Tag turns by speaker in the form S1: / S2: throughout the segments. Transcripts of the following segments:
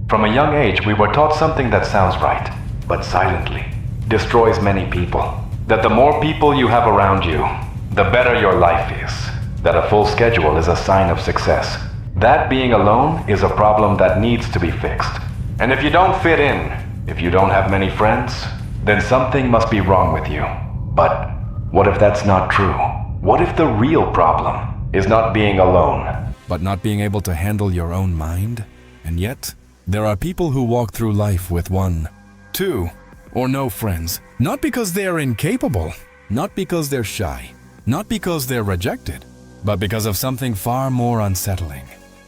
S1: From a young age, we were taught something that sounds right, but silently destroys many people. That the more people you have around you, the better your life is. That a full schedule is a sign of success. That being alone is a problem that needs to be fixed. And if you don't fit in, if you don't have many friends, then something must be wrong with you. But what if that's not true? What if the real problem is not being alone,
S2: but not being able to handle your own mind? And yet, there are people who walk through life with one, two, or no friends, not because they are incapable, not because they're shy, not because they're rejected, but because of something far more unsettling.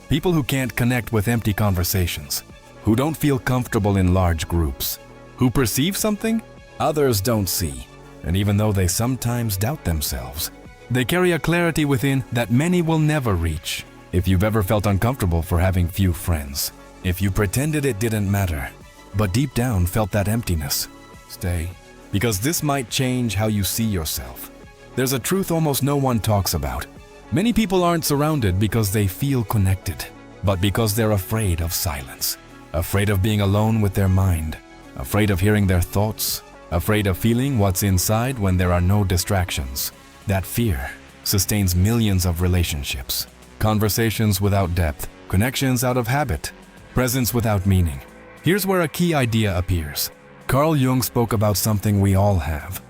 S2: People who can't connect with empty conversations, who don't feel comfortable in large groups, who perceive something others don't see, and even though they sometimes doubt themselves, they carry a clarity within that many will never reach. If you've ever felt uncomfortable for having few friends, if you pretended it didn't matter, but deep down felt that emptiness, stay, because this might change how you see yourself. There's a truth almost no one talks about. Many people aren't surrounded because they feel connected, but because they're afraid of silence, afraid of being alone with their mind, afraid of hearing their thoughts, afraid of feeling what's inside when there are no distractions. That fear sustains millions of relationships, conversations without depth, connections out of habit, presence without meaning. Here's where a key idea appears. Carl Jung spoke about something we all have,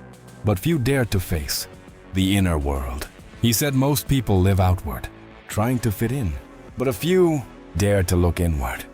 S2: but few dare to face: the inner world. He said most people live outward, trying to fit in, but a few dare to look inward.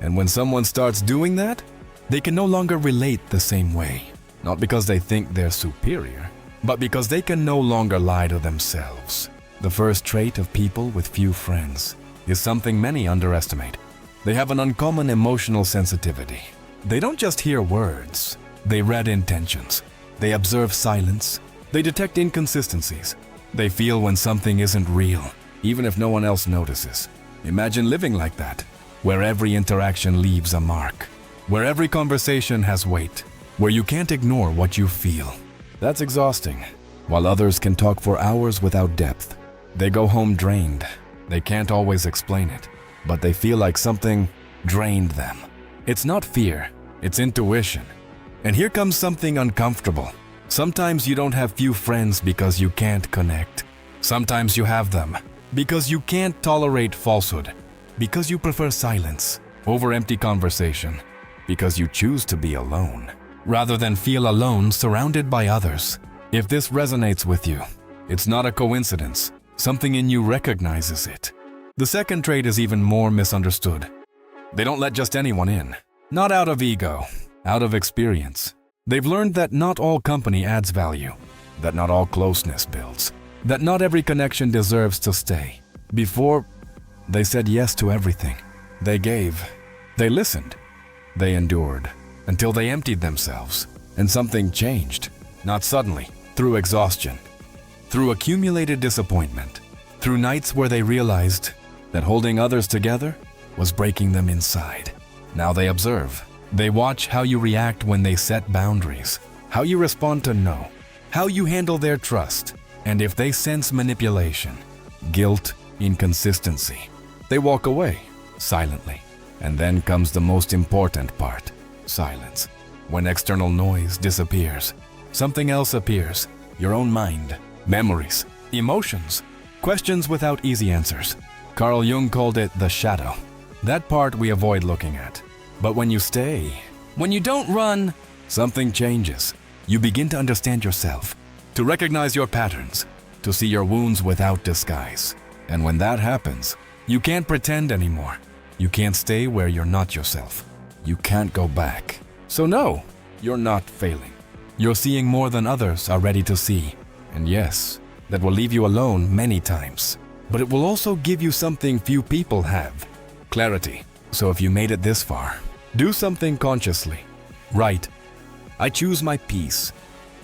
S2: And when someone starts doing that, they can no longer relate the same way, not because they think they're superior, but because they can no longer lie to themselves. The first trait of people with few friends is something many underestimate. They have an uncommon emotional sensitivity. They don't just hear words, they read intentions. They observe silence. They detect inconsistencies. They feel when something isn't real, even if no one else notices. Imagine living like that, where every interaction leaves a mark, where every conversation has weight, where you can't ignore what you feel. That's exhausting. While others can talk for hours without depth, they go home drained. They can't always explain it, but they feel like something drained them. It's not fear, it's intuition. And here comes something uncomfortable. Sometimes you don't have few friends because you can't connect. Sometimes you have them because you can't tolerate falsehood, because you prefer silence over empty conversation, because you choose to be alone rather than feel alone surrounded by others. If this resonates with you, it's not a coincidence. Something in you recognizes it. The second trait is even more misunderstood. They don't let just anyone in. Not out of ego, out of experience. They've learned that not all company adds value, that not all closeness builds, that not every connection deserves to stay. Before, they said yes to everything. They gave, they listened, they endured, until they emptied themselves. And something changed, not suddenly, through exhaustion, through accumulated disappointment, through nights where they realized that holding others together was breaking them inside. Now they observe. They watch how you react when they set boundaries, how you respond to no, how you handle their trust, and if they sense manipulation, guilt, inconsistency, they walk away silently. And then comes the most important part: silence. When external noise disappears, something else appears: your own mind, memories, emotions, questions without easy answers. Carl Jung called it the shadow, that part we avoid looking at. But when you stay, when you don't run, something changes. You begin to understand yourself, to recognize your patterns, to see your wounds without disguise. And when that happens, you can't pretend anymore. You can't stay where you're not yourself. You can't go back. So no, you're not failing. You're seeing more than others are ready to see. And yes, that will leave you alone many times. But it will also give you something few people have: clarity. So if you made it this far, do something consciously. Write, "I choose my peace,"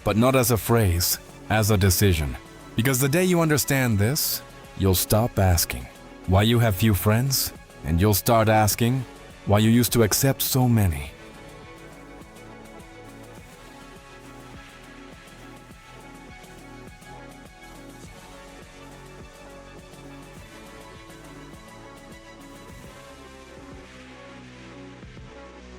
S2: but not as a phrase, as a decision. Because the day you understand this, you'll stop asking why you have few friends, and you'll start asking why you used to accept so many.